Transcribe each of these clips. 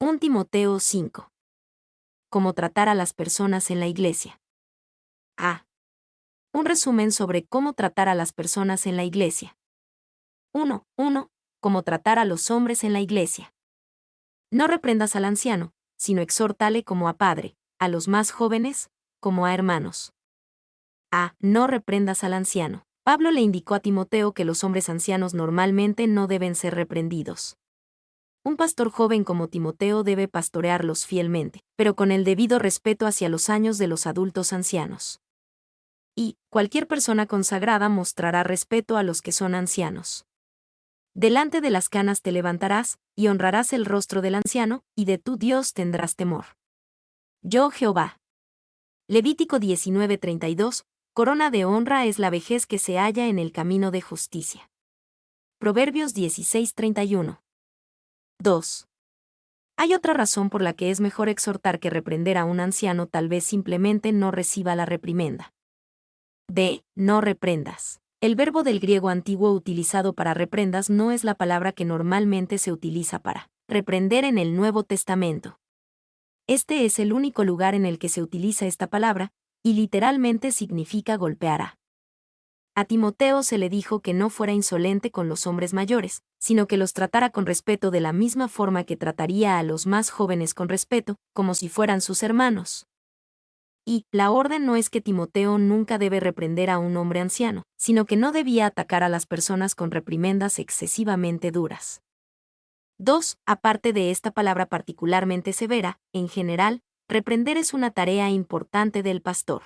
1 Timoteo 5. Cómo tratar a las personas en la iglesia. A. Un resumen sobre cómo tratar a las personas en la iglesia. 1. Cómo tratar a los hombres en la iglesia. No reprendas al anciano, sino exhórtale como a padre, a los más jóvenes, como a hermanos. A. No reprendas al anciano. Pablo le indicó a Timoteo que los hombres ancianos normalmente no deben ser reprendidos. Un pastor joven como Timoteo debe pastorearlos fielmente, pero con el debido respeto hacia los años de los adultos ancianos. Y cualquier persona consagrada mostrará respeto a los que son ancianos. Delante de las canas te levantarás, y honrarás el rostro del anciano, y de tu Dios tendrás temor. Yo Jehová. Levítico 19:32, corona de honra es la vejez que se halla en el camino de justicia. Proverbios 16:31. 2. Hay otra razón por la que es mejor exhortar que reprender a un anciano, tal vez simplemente no reciba la reprimenda. D. No reprendas. El verbo del griego antiguo utilizado para reprendas no es la palabra que normalmente se utiliza para reprender en el Nuevo Testamento. Este es el único lugar en el que se utiliza esta palabra, y literalmente significa golpeará. A Timoteo se le dijo que no fuera insolente con los hombres mayores, sino que los tratara con respeto de la misma forma que trataría a los más jóvenes con respeto, como si fueran sus hermanos. Y la orden no es que Timoteo nunca debe reprender a un hombre anciano, sino que no debía atacar a las personas con reprimendas excesivamente duras. 2. Aparte de esta palabra particularmente severa, en general, reprender es una tarea importante del pastor.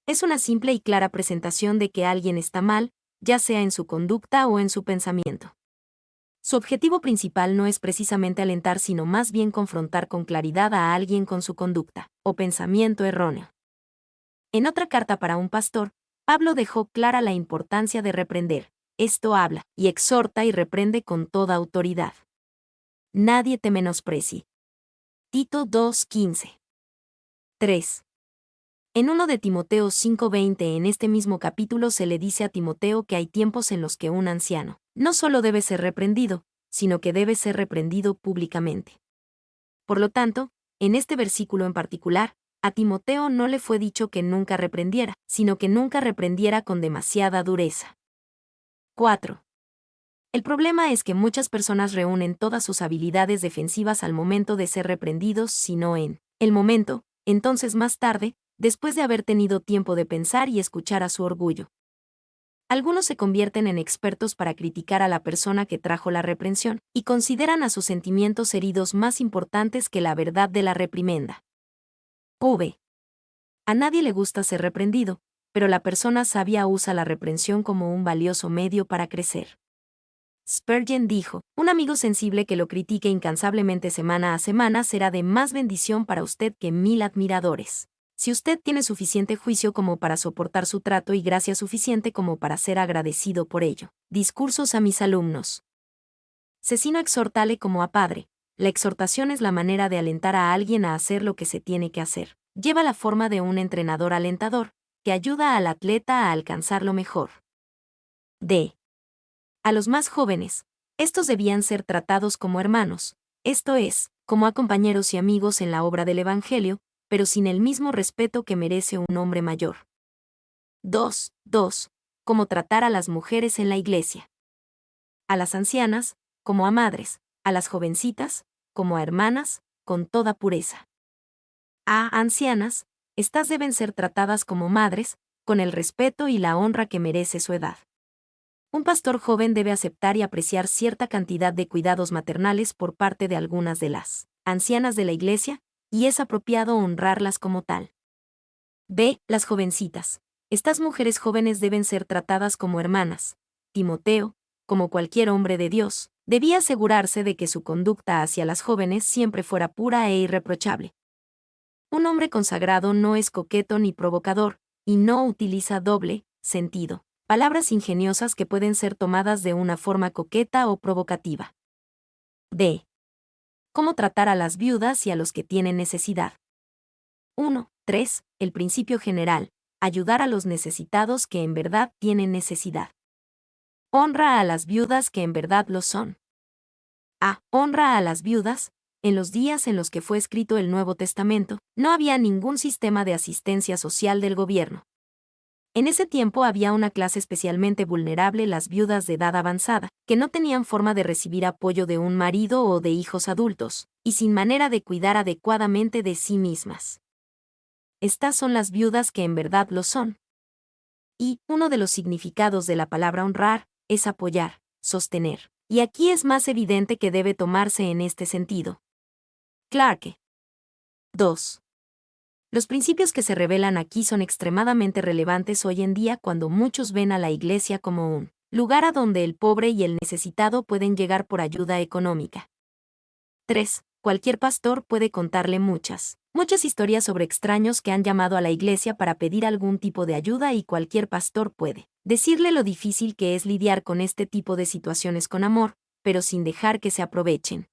Es una simple y clara presentación de que alguien está mal, ya sea en su conducta o en su pensamiento. Su objetivo principal no es precisamente alentar, sino más bien confrontar con claridad a alguien con su conducta o pensamiento erróneo. En otra carta para un pastor, Pablo dejó clara la importancia de reprender. Esto habla y exhorta y reprende con toda autoridad. Nadie te menosprecie. Tito 2:15. 3. En 1 de Timoteo 5:20, en este mismo capítulo se le dice a Timoteo que hay tiempos en los que un anciano no solo debe ser reprendido, sino que debe ser reprendido públicamente. Por lo tanto, en este versículo en particular, a Timoteo no le fue dicho que nunca reprendiera, sino que nunca reprendiera con demasiada dureza. 4. El problema es que muchas personas reúnen todas sus habilidades defensivas al momento de ser reprendidos, sino en el momento, entonces más tarde, después de haber tenido tiempo de pensar y escuchar a su orgullo. Algunos se convierten en expertos para criticar a la persona que trajo la reprensión, y consideran a sus sentimientos heridos más importantes que la verdad de la reprimenda. V. A nadie le gusta ser reprendido, pero la persona sabia usa la reprensión como un valioso medio para crecer. Spurgeon dijo, un amigo sensible que lo critique incansablemente semana a semana será de más bendición para usted que 1000 admiradores. Si usted tiene suficiente juicio como para soportar su trato y gracia suficiente como para ser agradecido por ello. Discursos a mis alumnos. Cecino exhortale como a padre. La exhortación es la manera de alentar a alguien a hacer lo que se tiene que hacer. Lleva la forma de un entrenador alentador, que ayuda al atleta a alcanzar lo mejor. D. A los más jóvenes, estos debían ser tratados como hermanos, esto es, como a compañeros y amigos en la obra del Evangelio, pero sin el mismo respeto que merece un hombre mayor. 2. Cómo tratar a las mujeres en la iglesia. A las ancianas, como a madres, a las jovencitas, como a hermanas, con toda pureza. A ancianas, estas deben ser tratadas como madres, con el respeto y la honra que merece su edad. Un pastor joven debe aceptar y apreciar cierta cantidad de cuidados maternales por parte de algunas de las ancianas de la iglesia, y es apropiado honrarlas como tal. B. Las jovencitas. Estas mujeres jóvenes deben ser tratadas como hermanas. Timoteo, como cualquier hombre de Dios, debía asegurarse de que su conducta hacia las jóvenes siempre fuera pura e irreprochable. Un hombre consagrado no es coqueto ni provocador, y no utiliza doble sentido, palabras ingeniosas que pueden ser tomadas de una forma coqueta o provocativa. D. Cómo tratar a las viudas y a los que tienen necesidad. 3. El principio general. Ayudar a los necesitados que en verdad tienen necesidad. Honra a las viudas que en verdad lo son. A. Honra a las viudas. en los días en los que fue escrito el Nuevo Testamento, no había ningún sistema de asistencia social del gobierno. En ese tiempo había una clase especialmente vulnerable, las viudas de edad avanzada, que no tenían forma de recibir apoyo de un marido o de hijos adultos, y sin manera de cuidar adecuadamente de sí mismas. Estas son las viudas que en verdad lo son. Y uno de los significados de la palabra honrar es apoyar, sostener. Y aquí es más evidente que debe tomarse en este sentido. Clarke. 2. Los principios que se revelan aquí son extremadamente relevantes hoy en día cuando muchos ven a la Iglesia como un lugar a donde el pobre y el necesitado pueden llegar por ayuda económica. 3. Cualquier pastor puede contarle muchas historias sobre extraños que han llamado a la Iglesia para pedir algún tipo de ayuda y cualquier pastor puede decirle lo difícil que es lidiar con este tipo de situaciones con amor, pero sin dejar que se aprovechen.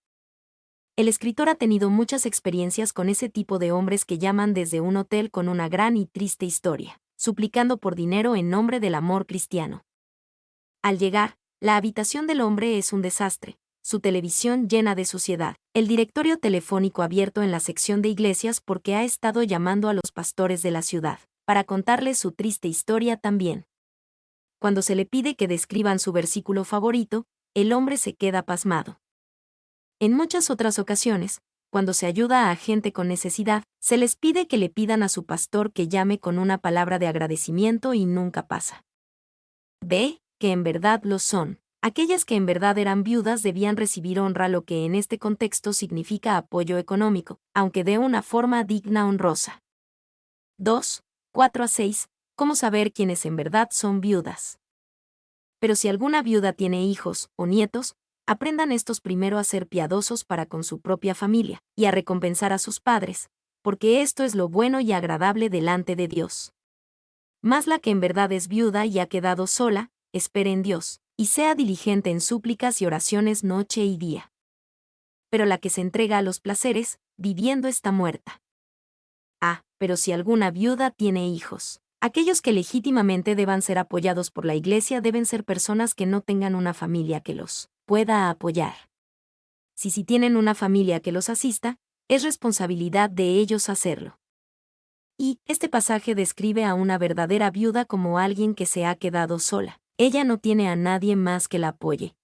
El escritor ha tenido muchas experiencias con ese tipo de hombres que llaman desde un hotel con una gran y triste historia, suplicando por dinero en nombre del amor cristiano. Al llegar, la habitación del hombre es un desastre, su televisión llena de suciedad, el directorio telefónico abierto en la sección de iglesias porque ha estado llamando a los pastores de la ciudad, para contarles su triste historia también. Cuando se le pide que describan su versículo favorito, el hombre se queda pasmado. En muchas otras ocasiones, cuando se ayuda a gente con necesidad, se les pide que le pidan a su pastor que llame con una palabra de agradecimiento y nunca pasa. B. Que en verdad lo son. Aquellas que en verdad eran viudas debían recibir honra, lo que en este contexto significa apoyo económico, aunque de una forma digna, honrosa. 2. 4 a 6. ¿Cómo saber quiénes en verdad son viudas? Pero si alguna viuda tiene hijos o nietos, aprendan estos primero a ser piadosos para con su propia familia, y a recompensar a sus padres, porque esto es lo bueno y agradable delante de Dios. Mas la que en verdad es viuda y ha quedado sola, espere en Dios, y sea diligente en súplicas y oraciones noche y día. Pero la que se entrega a los placeres, viviendo está muerta. Pero si alguna viuda tiene hijos, aquellos que legítimamente deban ser apoyados por la Iglesia deben ser personas que no tengan una familia que los pueda apoyar. Si tienen una familia que los asista, es responsabilidad de ellos hacerlo. Y este pasaje describe a una verdadera viuda como alguien que se ha quedado sola. Ella no tiene a nadie más que la apoye.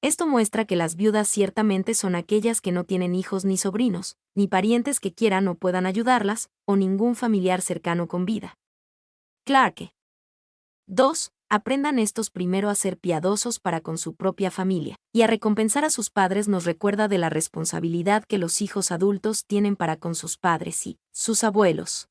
Esto muestra que las viudas ciertamente son aquellas que no tienen hijos ni sobrinos, ni parientes que quieran o puedan ayudarlas, o ningún familiar cercano con vida. Clarke. 2. Aprendan estos primero a ser piadosos para con su propia familia, y a recompensar a sus padres nos recuerda de la responsabilidad que los hijos adultos tienen para con sus padres y sus abuelos.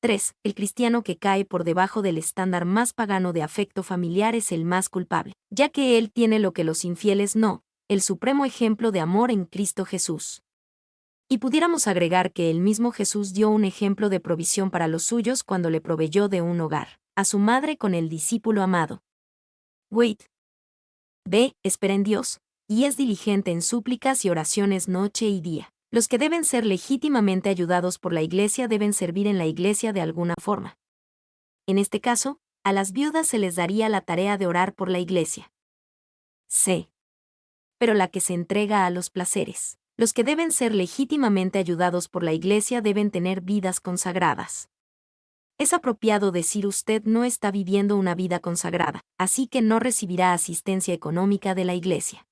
3. El cristiano que cae por debajo del estándar más pagano de afecto familiar es el más culpable, ya que él tiene lo que los infieles no, el supremo ejemplo de amor en Cristo Jesús. Y pudiéramos agregar que el mismo Jesús dio un ejemplo de provisión para los suyos cuando le proveyó de un hogar, a su madre con el discípulo amado. Wait. B. Espera en Dios, y es diligente en súplicas y oraciones noche y día. Los que deben ser legítimamente ayudados por la Iglesia deben servir en la Iglesia de alguna forma. En este caso, a las viudas se les daría la tarea de orar por la Iglesia. C. Pero la que se entrega a los placeres. Los que deben ser legítimamente ayudados por la Iglesia deben tener vidas consagradas. Es apropiado decir usted no está viviendo una vida consagrada, así que no recibirá asistencia económica de la Iglesia.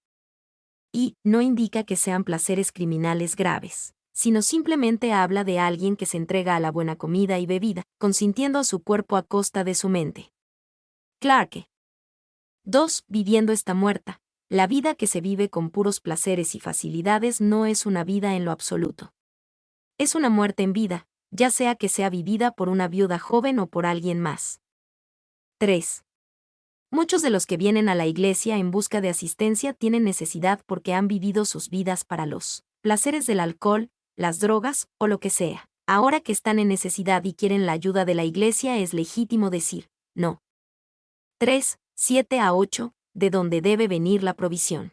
Y no indica que sean placeres criminales graves, sino simplemente habla de alguien que se entrega a la buena comida y bebida, consintiendo a su cuerpo a costa de su mente. Clarke. 2. Viviendo está muerta. La vida que se vive con puros placeres y facilidades no es una vida en lo absoluto. Es una muerte en vida, ya sea que sea vivida por una viuda joven o por alguien más. 3. Muchos de los que vienen a la Iglesia en busca de asistencia tienen necesidad porque han vivido sus vidas para los placeres del alcohol, las drogas o lo que sea. Ahora que están en necesidad y quieren la ayuda de la Iglesia es legítimo decir, no. 3, 7 a 8, de donde debe venir la provisión.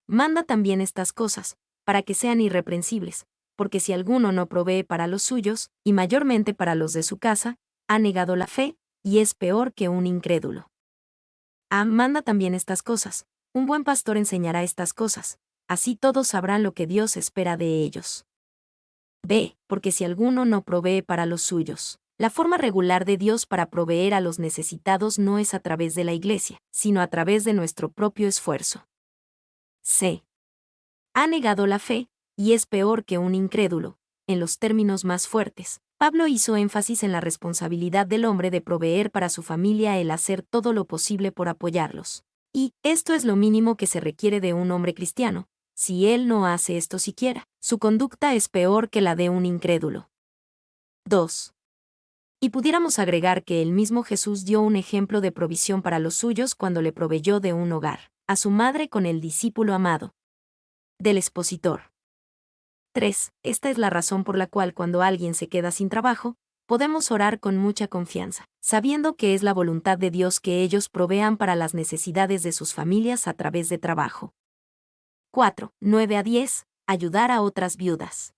Manda también estas cosas, para que sean irreprensibles, porque si alguno no provee para los suyos, y mayormente para los de su casa, ha negado la fe, y es peor que un incrédulo. Manda también estas cosas. Un buen pastor enseñará estas cosas, así todos sabrán lo que Dios espera de ellos. B. Porque si alguno no provee para los suyos. La forma regular de Dios para proveer a los necesitados no es a través de la Iglesia, sino a través de nuestro propio esfuerzo. C. Ha negado la fe, y es peor que un incrédulo. En los términos más fuertes, Pablo hizo énfasis en la responsabilidad del hombre de proveer para su familia el hacer todo lo posible por apoyarlos. Y esto es lo mínimo que se requiere de un hombre cristiano. Si él no hace esto siquiera, su conducta es peor que la de un incrédulo. 2. Y pudiéramos agregar que el mismo Jesús dio un ejemplo de provisión para los suyos cuando le proveyó de un hogar, a su madre con el discípulo amado del expositor. 3. Esta es la razón por la cual cuando alguien se queda sin trabajo, podemos orar con mucha confianza, sabiendo que es la voluntad de Dios que ellos provean para las necesidades de sus familias a través de trabajo. 4. 9 a 10. Ayudar a otras viudas.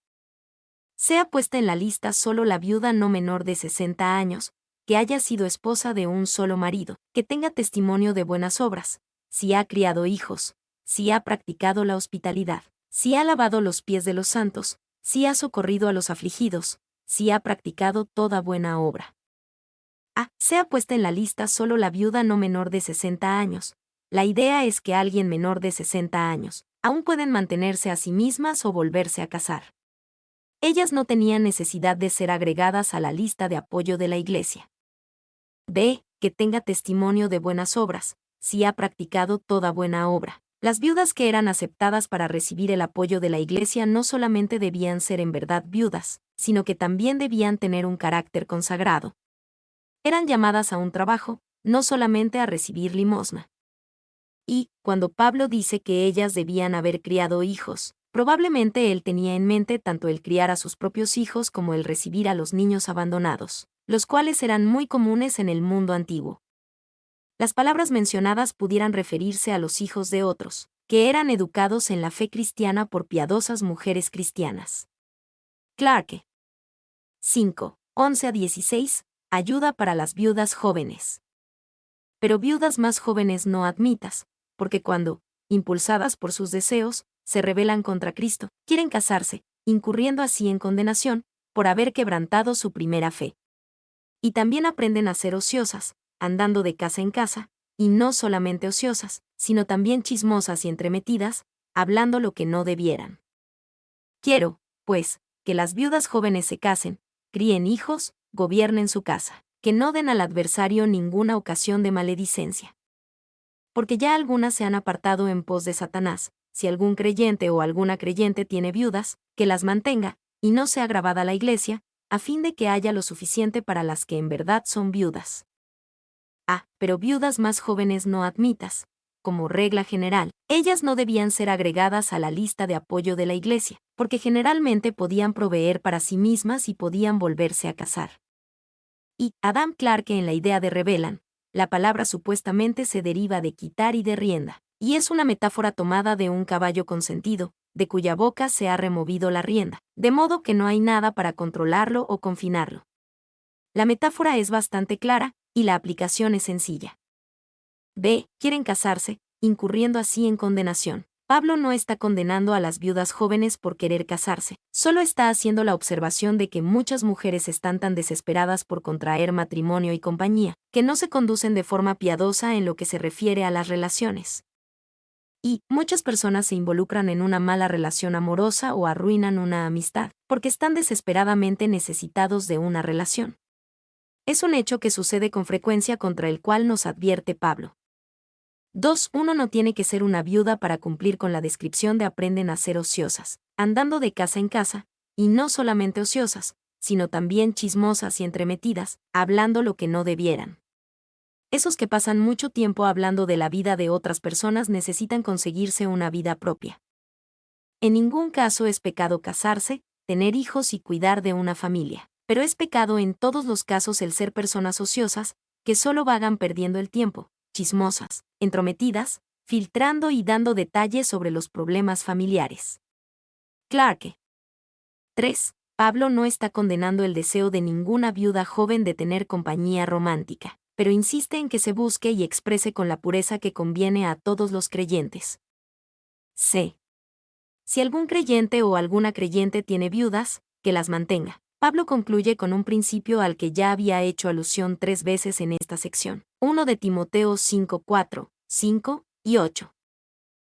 Sea puesta en la lista solo la viuda no menor de 60 años, que haya sido esposa de un solo marido, que tenga testimonio de buenas obras, si ha criado hijos, si ha practicado la hospitalidad, si ha lavado los pies de los santos, si ha socorrido a los afligidos, si ha practicado toda buena obra. A. Sea puesta en la lista solo la viuda no menor de 60 años. La idea es que alguien menor de 60 años aún pueden mantenerse a sí mismas o volverse a casar. Ellas no tenían necesidad de ser agregadas a la lista de apoyo de la Iglesia. B. Que tenga testimonio de buenas obras, si ha practicado toda buena obra. Las viudas que eran aceptadas para recibir el apoyo de la Iglesia no solamente debían ser en verdad viudas, sino que también debían tener un carácter consagrado. Eran llamadas a un trabajo, no solamente a recibir limosna. Y, cuando Pablo dice que ellas debían haber criado hijos, probablemente él tenía en mente tanto el criar a sus propios hijos como el recibir a los niños abandonados, los cuales eran muy comunes en el mundo antiguo. Las palabras mencionadas pudieran referirse a los hijos de otros, que eran educados en la fe cristiana por piadosas mujeres cristianas. Clarke. 5. 11 a 16. Ayuda para las viudas jóvenes. Pero viudas más jóvenes no admitas, porque cuando, impulsadas por sus deseos, se rebelan contra Cristo, quieren casarse, incurriendo así en condenación, por haber quebrantado su primera fe. Y también aprenden a ser ociosas, andando de casa en casa, y no solamente ociosas, sino también chismosas y entremetidas, hablando lo que no debieran. Quiero, pues, que las viudas jóvenes se casen, críen hijos, gobiernen su casa, que no den al adversario ninguna ocasión de maledicencia. Porque ya algunas se han apartado en pos de Satanás. Si algún creyente o alguna creyente tiene viudas, que las mantenga, y no sea agravada la Iglesia, a fin de que haya lo suficiente para las que en verdad son viudas. Pero viudas más jóvenes no admitas. Como regla general, ellas no debían ser agregadas a la lista de apoyo de la Iglesia, porque generalmente podían proveer para sí mismas y podían volverse a casar. Y Adam Clarke en la idea de revelan, la palabra supuestamente se deriva de quitar y de rienda, y es una metáfora tomada de un caballo consentido, de cuya boca se ha removido la rienda, de modo que no hay nada para controlarlo o confinarlo. La metáfora es bastante clara, y la aplicación es sencilla. B. Quieren casarse, incurriendo así en condenación. Pablo no está condenando a las viudas jóvenes por querer casarse, solo está haciendo la observación de que muchas mujeres están tan desesperadas por contraer matrimonio y compañía, que no se conducen de forma piadosa en lo que se refiere a las relaciones. Y muchas personas se involucran en una mala relación amorosa o arruinan una amistad, porque están desesperadamente necesitados de una relación. Es un hecho que sucede con frecuencia contra el cual nos advierte Pablo. 2. Uno no tiene que ser una viuda para cumplir con la descripción de aprenden a ser ociosas, andando de casa en casa, y no solamente ociosas, sino también chismosas y entremetidas, hablando lo que no debieran. Esos que pasan mucho tiempo hablando de la vida de otras personas necesitan conseguirse una vida propia. En ningún caso es pecado casarse, tener hijos y cuidar de una familia, pero es pecado en todos los casos el ser personas ociosas, que solo vagan perdiendo el tiempo, chismosas, entrometidas, filtrando y dando detalles sobre los problemas familiares. Clarke. 3. Pablo no está condenando el deseo de ninguna viuda joven de tener compañía romántica, pero insiste en que se busque y exprese con la pureza que conviene a todos los creyentes. C. Si algún creyente o alguna creyente tiene viudas, que las mantenga. Pablo concluye con un principio al que ya había hecho alusión 3 veces en esta sección. 1 de Timoteo 5:4, 5 y 8.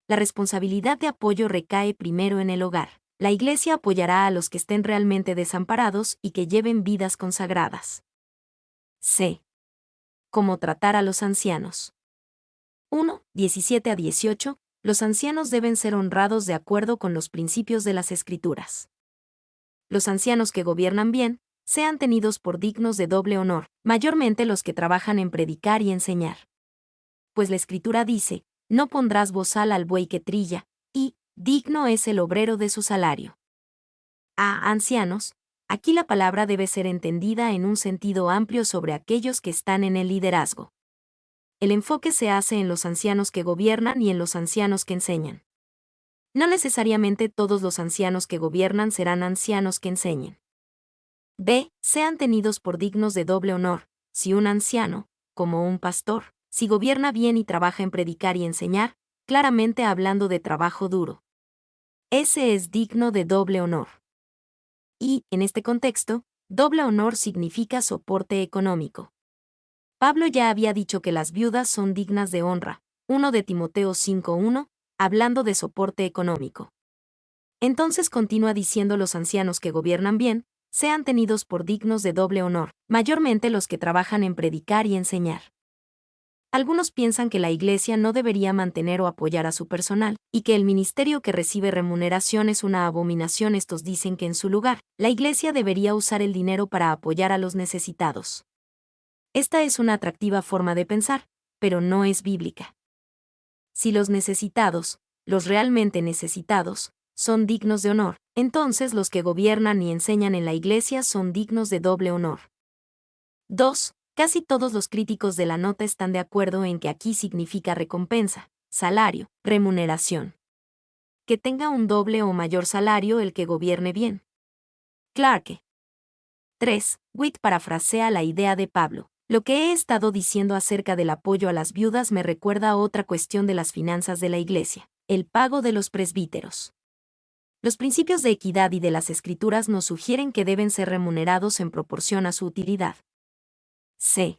La responsabilidad de apoyo recae primero en el hogar. La Iglesia apoyará a los que estén realmente desamparados y que lleven vidas consagradas. C. Cómo tratar a los ancianos. 1, 17 a 18. Los ancianos deben ser honrados de acuerdo con los principios de las Escrituras. Los ancianos que gobiernan bien, sean tenidos por dignos de doble honor, mayormente los que trabajan en predicar y enseñar. Pues la Escritura dice, no pondrás bozal al buey que trilla, y, digno es el obrero de su salario. A ancianos, aquí la palabra debe ser entendida en un sentido amplio sobre aquellos que están en el liderazgo. El enfoque se hace en los ancianos que gobiernan y en los ancianos que enseñan. No necesariamente todos los ancianos que gobiernan serán ancianos que enseñen. B. Sean tenidos por dignos de doble honor, si un anciano, como un pastor, si gobierna bien y trabaja en predicar y enseñar, claramente hablando de trabajo duro. Ese es digno de doble honor. Y, en este contexto, doble honor significa soporte económico. Pablo ya había dicho que las viudas son dignas de honra, 1 de Timoteo 5:1, hablando de soporte económico. Entonces continúa diciendo los ancianos que gobiernan bien, sean tenidos por dignos de doble honor, mayormente los que trabajan en predicar y enseñar. Algunos piensan que la Iglesia no debería mantener o apoyar a su personal, y que el ministerio que recibe remuneración es una abominación. Estos dicen que en su lugar, la Iglesia debería usar el dinero para apoyar a los necesitados. Esta es una atractiva forma de pensar, pero no es bíblica. Si los necesitados, los realmente necesitados, son dignos de honor, entonces los que gobiernan y enseñan en la Iglesia son dignos de doble honor. 2. Casi todos los críticos de la nota están de acuerdo en que aquí significa recompensa, salario, remuneración. Que tenga un doble o mayor salario el que gobierne bien. Clarke. 3. Witt parafrasea la idea de Pablo. Lo que he estado diciendo acerca del apoyo a las viudas me recuerda a otra cuestión de las finanzas de la Iglesia, el pago de los presbíteros. Los principios de equidad y de las Escrituras nos sugieren que deben ser remunerados en proporción a su utilidad. C.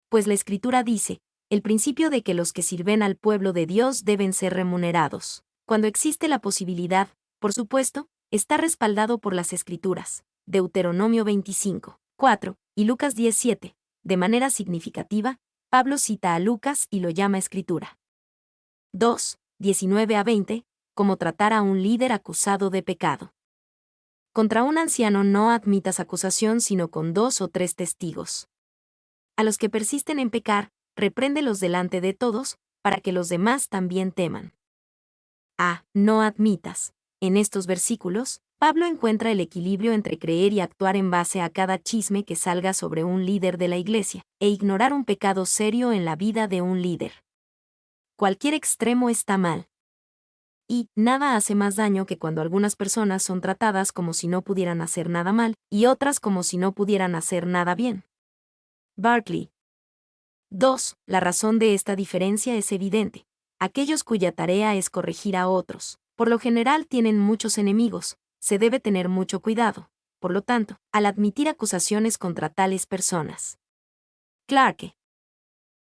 Pues la Escritura dice, el principio de que los que sirven al pueblo de Dios deben ser remunerados. Cuando existe la posibilidad, por supuesto, está respaldado por las Escrituras. Deuteronomio 25, 4, y Lucas 17. De manera significativa, Pablo cita a Lucas y lo llama Escritura. 2, 19 a 20. Cómo tratar a un líder acusado de pecado. Contra un anciano no admitas acusación sino con 2 o 3 testigos. A los que persisten en pecar, repréndelos delante de todos, para que los demás también teman. A. No admitas. En estos versículos, Pablo encuentra el equilibrio entre creer y actuar en base a cada chisme que salga sobre un líder de la Iglesia, e ignorar un pecado serio en la vida de un líder. Cualquier extremo está mal. Y nada hace más daño que cuando algunas personas son tratadas como si no pudieran hacer nada mal, y otras como si no pudieran hacer nada bien. Barclay. 2. La razón de esta diferencia es evidente. Aquellos cuya tarea es corregir a otros, por lo general tienen muchos enemigos, se debe tener mucho cuidado, por lo tanto, al admitir acusaciones contra tales personas. Clarke.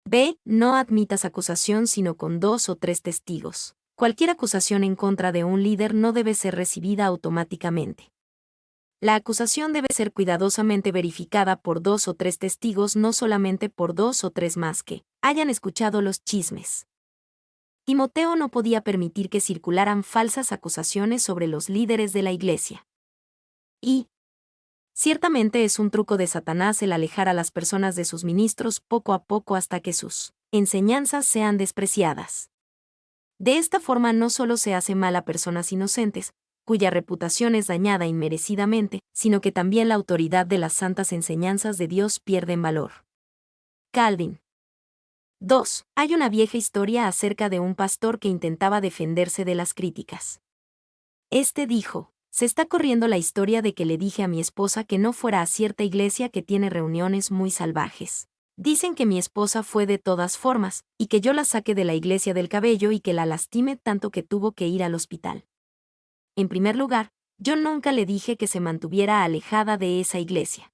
B. No admitas acusación sino con 2 o 3 testigos. Cualquier acusación en contra de un líder no debe ser recibida automáticamente. La acusación debe ser cuidadosamente verificada por 2 o 3 testigos, no solamente por 2 o 3 más que hayan escuchado los chismes. Timoteo no podía permitir que circularan falsas acusaciones sobre los líderes de la Iglesia. Y ciertamente es un truco de Satanás el alejar a las personas de sus ministros poco a poco hasta que sus enseñanzas sean despreciadas. De esta forma no solo se hace mal a personas inocentes, cuya reputación es dañada inmerecidamente, sino que también la autoridad de las santas enseñanzas de Dios pierde en valor. Calvin. 2. Hay una vieja historia acerca de un pastor que intentaba defenderse de las críticas. Este dijo, se está corriendo la historia de que le dije a mi esposa que no fuera a cierta iglesia que tiene reuniones muy salvajes. Dicen que mi esposa fue de todas formas, y que yo la saqué de la iglesia del cabello y que la lastimé tanto que tuvo que ir al hospital. En primer lugar, yo nunca le dije que se mantuviera alejada de esa iglesia.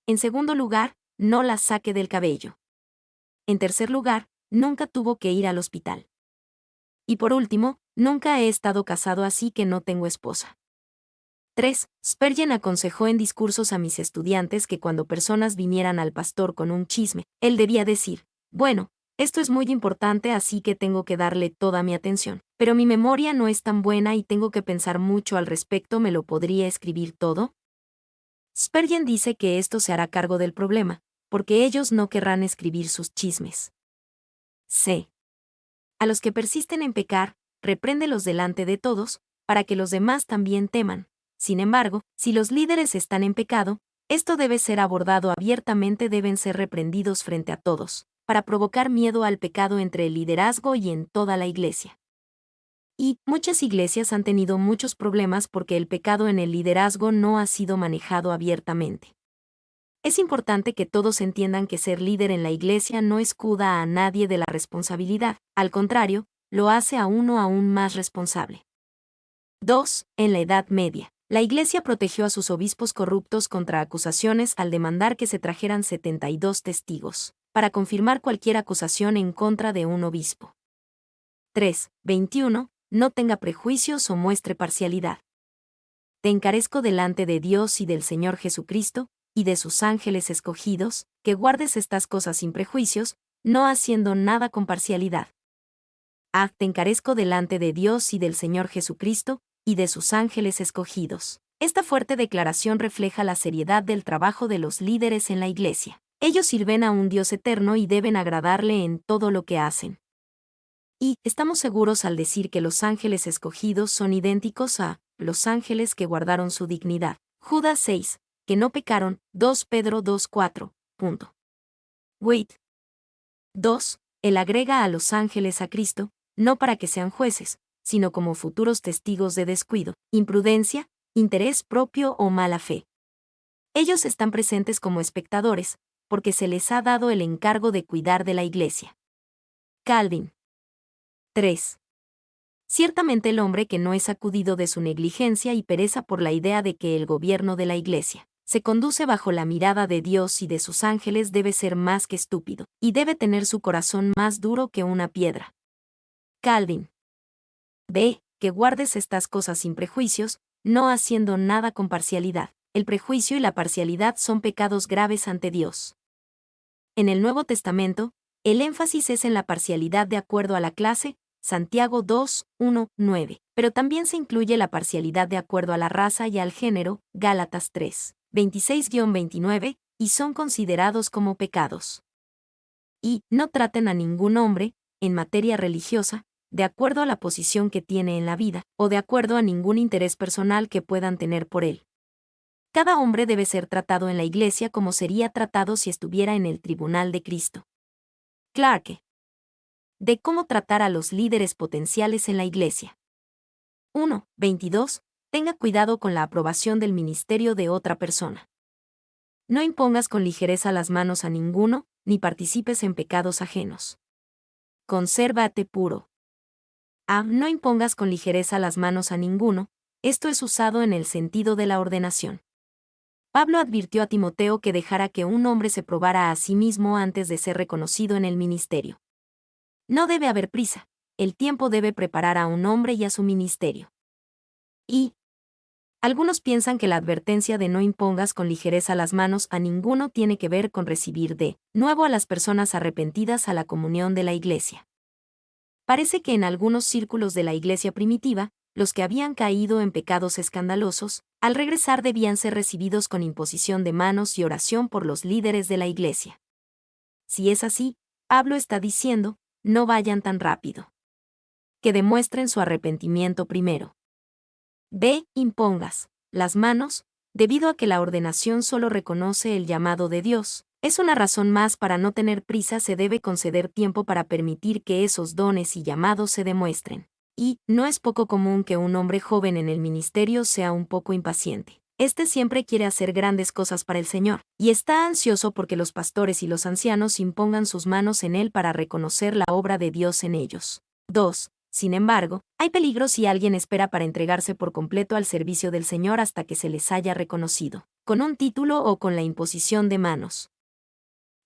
En segundo lugar, no la saque del cabello. En tercer lugar, nunca tuvo que ir al hospital. Y por último, nunca he estado casado, así que no tengo esposa. 3. Spurgeon aconsejó en discursos a mis estudiantes que cuando personas vinieran al pastor con un chisme, él debía decir: bueno, esto es muy importante, así que tengo que darle toda mi atención, pero mi memoria no es tan buena y tengo que pensar mucho al respecto. ¿Me lo podría escribir todo? Spurgeon dice que esto se hará cargo del problema, porque ellos no querrán escribir sus chismes. C. A los que persisten en pecar, repréndelos delante de todos, para que los demás también teman. Sin embargo, si los líderes están en pecado, esto debe ser abordado abiertamente, deben ser reprendidos frente a todos, para provocar miedo al pecado entre el liderazgo y en toda la iglesia. Y muchas iglesias han tenido muchos problemas porque el pecado en el liderazgo no ha sido manejado abiertamente. Es importante que todos entiendan que ser líder en la iglesia no escuda a nadie de la responsabilidad, al contrario, lo hace a uno aún más responsable. 2. En la Edad Media, la iglesia protegió a sus obispos corruptos contra acusaciones al demandar que se trajeran 72 testigos, para confirmar cualquier acusación en contra de un obispo. 3. 21. No tenga prejuicios o muestre parcialidad. Te encarezco delante de Dios y del Señor Jesucristo, y de sus ángeles escogidos, que guardes estas cosas sin prejuicios, no haciendo nada con parcialidad. Te encarezco delante de Dios y del Señor Jesucristo, y de sus ángeles escogidos. Esta fuerte declaración refleja la seriedad del trabajo de los líderes en la iglesia. Ellos sirven a un Dios eterno y deben agradarle en todo lo que hacen. Y estamos seguros al decir que los ángeles escogidos son idénticos a los ángeles que guardaron su dignidad. Judas 6. Que no pecaron, 2 Pedro 2:4. Wait. 2. Él agrega a los ángeles a Cristo, no para que sean jueces, sino como futuros testigos de descuido, imprudencia, interés propio o mala fe. Ellos están presentes como espectadores, porque se les ha dado el encargo de cuidar de la iglesia. Calvin. 3. Ciertamente el hombre que no es sacudido de su negligencia y pereza por la idea de que el gobierno de la iglesia se conduce bajo la mirada de Dios y de sus ángeles debe ser más que estúpido, y debe tener su corazón más duro que una piedra. Calvin. B. Que guardes estas cosas sin prejuicios, no haciendo nada con parcialidad. El prejuicio y la parcialidad son pecados graves ante Dios. En el Nuevo Testamento, el énfasis es en la parcialidad de acuerdo a la clase, Santiago 2, 1, 9, pero también se incluye la parcialidad de acuerdo a la raza y al género, Gálatas 3. 26-29, y son considerados como pecados. Y no traten a ningún hombre, en materia religiosa, de acuerdo a la posición que tiene en la vida, o de acuerdo a ningún interés personal que puedan tener por él. Cada hombre debe ser tratado en la iglesia como sería tratado si estuviera en el tribunal de Cristo. Clarke. De cómo tratar a los líderes potenciales en la iglesia. 1. 22. Tenga cuidado con la aprobación del ministerio de otra persona. No impongas con ligereza las manos a ninguno, ni participes en pecados ajenos. Consérvate puro. No impongas con ligereza las manos a ninguno, esto es usado en el sentido de la ordenación. Pablo advirtió a Timoteo que dejara que un hombre se probara a sí mismo antes de ser reconocido en el ministerio. No debe haber prisa, el tiempo debe preparar a un hombre y a su ministerio. Y algunos piensan que la advertencia de no impongas con ligereza las manos a ninguno tiene que ver con recibir de nuevo a las personas arrepentidas a la comunión de la iglesia. Parece que en algunos círculos de la iglesia primitiva, los que habían caído en pecados escandalosos, al regresar debían ser recibidos con imposición de manos y oración por los líderes de la iglesia. Si es así, Pablo está diciendo, no vayan tan rápido. Que demuestren su arrepentimiento primero. B. Impongas las manos, debido a que la ordenación solo reconoce el llamado de Dios. Es una razón más para no tener prisa, se debe conceder tiempo para permitir que esos dones y llamados se demuestren. Y no es poco común que un hombre joven en el ministerio sea un poco impaciente. Este siempre quiere hacer grandes cosas para el Señor, y está ansioso porque los pastores y los ancianos impongan sus manos en él para reconocer la obra de Dios en ellos. 2. Sin embargo, hay peligro si alguien espera para entregarse por completo al servicio del Señor hasta que se les haya reconocido, con un título o con la imposición de manos.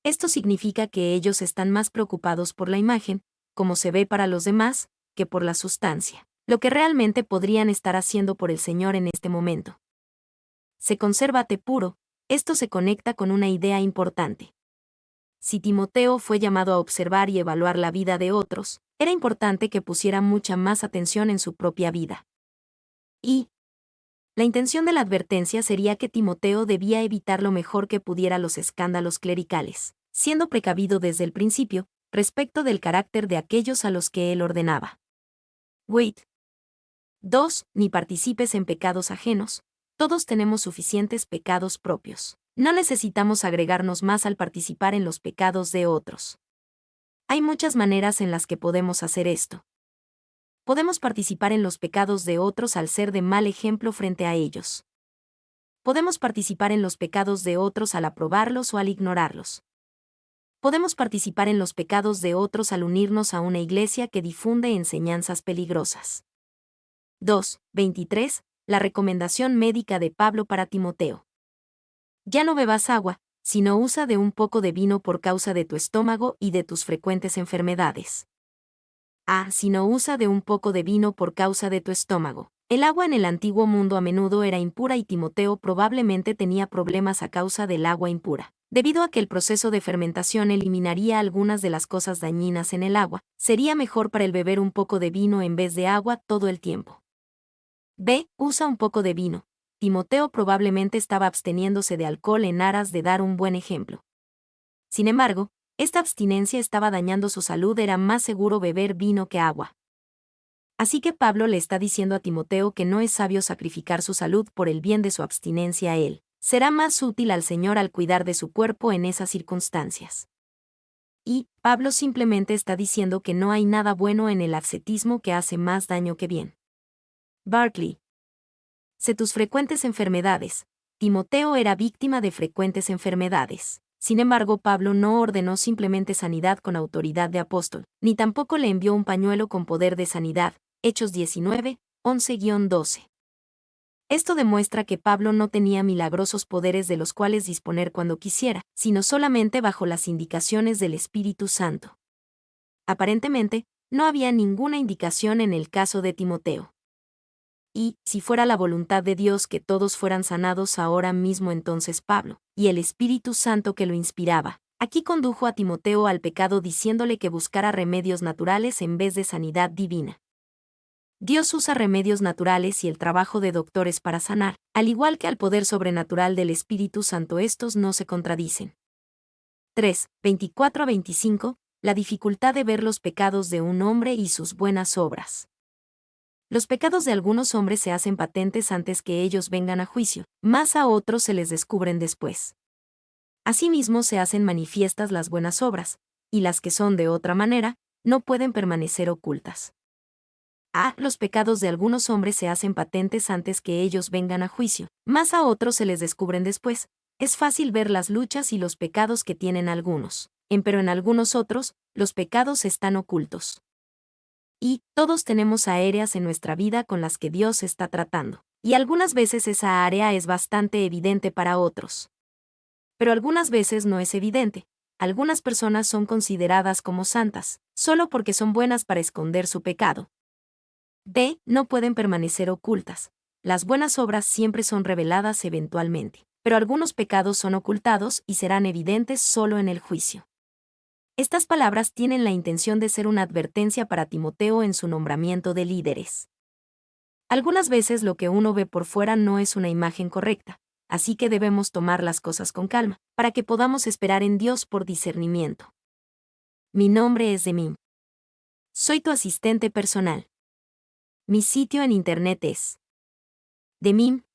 Esto significa que ellos están más preocupados por la imagen, como se ve para los demás, que por la sustancia, lo que realmente podrían estar haciendo por el Señor en este momento. Consérvate puro, esto se conecta con una idea importante. Si Timoteo fue llamado a observar y evaluar la vida de otros, era importante que pusiera mucha más atención en su propia vida. Y la intención de la advertencia sería que Timoteo debía evitar lo mejor que pudiera los escándalos clericales, siendo precavido desde el principio, respecto del carácter de aquellos a los que él ordenaba. Wait. 2. Ni participes en pecados ajenos. Todos tenemos suficientes pecados propios. No necesitamos agregarnos más al participar en los pecados de otros. Hay muchas maneras en las que podemos hacer esto. Podemos participar en los pecados de otros al ser de mal ejemplo frente a ellos. Podemos participar en los pecados de otros al aprobarlos o al ignorarlos. Podemos participar en los pecados de otros al unirnos a una iglesia que difunde enseñanzas peligrosas. 2. 23. La recomendación médica de Pablo para Timoteo. Ya no bebas agua, sino usa de un poco de vino por causa de tu estómago y de tus frecuentes enfermedades. Sino usa de un poco de vino por causa de tu estómago. El agua en el antiguo mundo a menudo era impura y Timoteo probablemente tenía problemas a causa del agua impura. Debido a que el proceso de fermentación eliminaría algunas de las cosas dañinas en el agua, sería mejor para él beber un poco de vino en vez de agua todo el tiempo. Usa un poco de vino. Timoteo probablemente estaba absteniéndose de alcohol en aras de dar un buen ejemplo. Sin embargo, esta abstinencia estaba dañando su salud, era más seguro beber vino que agua. Así que Pablo le está diciendo a Timoteo que no es sabio sacrificar su salud por el bien de su abstinencia a él. Será más útil al Señor al cuidar de su cuerpo en esas circunstancias. Y Pablo simplemente está diciendo que no hay nada bueno en el ascetismo que hace más daño que bien. Barclay. Sé tus frecuentes enfermedades. Timoteo era víctima de frecuentes enfermedades. Sin embargo, Pablo no ordenó simplemente sanidad con autoridad de apóstol, ni tampoco le envió un pañuelo con poder de sanidad. Hechos 19, 11-12. Esto demuestra que Pablo no tenía milagrosos poderes de los cuales disponer cuando quisiera, sino solamente bajo las indicaciones del Espíritu Santo. Aparentemente, no había ninguna indicación en el caso de Timoteo. Y, si fuera la voluntad de Dios que todos fueran sanados ahora mismo, entonces Pablo, y el Espíritu Santo que lo inspiraba, aquí condujo a Timoteo al pecado diciéndole que buscara remedios naturales en vez de sanidad divina. Dios usa remedios naturales y el trabajo de doctores para sanar, al igual que al poder sobrenatural del Espíritu Santo. Estos no se contradicen. 3. 24-25. La dificultad de ver los pecados de un hombre y sus buenas obras. Los pecados de algunos hombres se hacen patentes antes que ellos vengan a juicio, mas a otros se les descubren después. Asimismo se hacen manifiestas las buenas obras, y las que son de otra manera, no pueden permanecer ocultas. Los pecados de algunos hombres se hacen patentes antes que ellos vengan a juicio, mas a otros se les descubren después. Es fácil ver las luchas y los pecados que tienen algunos, pero en algunos otros, los pecados están ocultos. Y todos tenemos áreas en nuestra vida con las que Dios está tratando, y algunas veces esa área es bastante evidente para otros. Pero algunas veces no es evidente. Algunas personas son consideradas como santas, solo porque son buenas para esconder su pecado. No pueden permanecer ocultas. Las buenas obras siempre son reveladas eventualmente, pero algunos pecados son ocultados y serán evidentes solo en el juicio. Estas palabras tienen la intención de ser una advertencia para Timoteo en su nombramiento de líderes. Algunas veces lo que uno ve por fuera no es una imagen correcta, así que debemos tomar las cosas con calma, para que podamos esperar en Dios por discernimiento. Mi nombre es Demim. Soy tu asistente personal. Mi sitio en internet es demim.es.tl.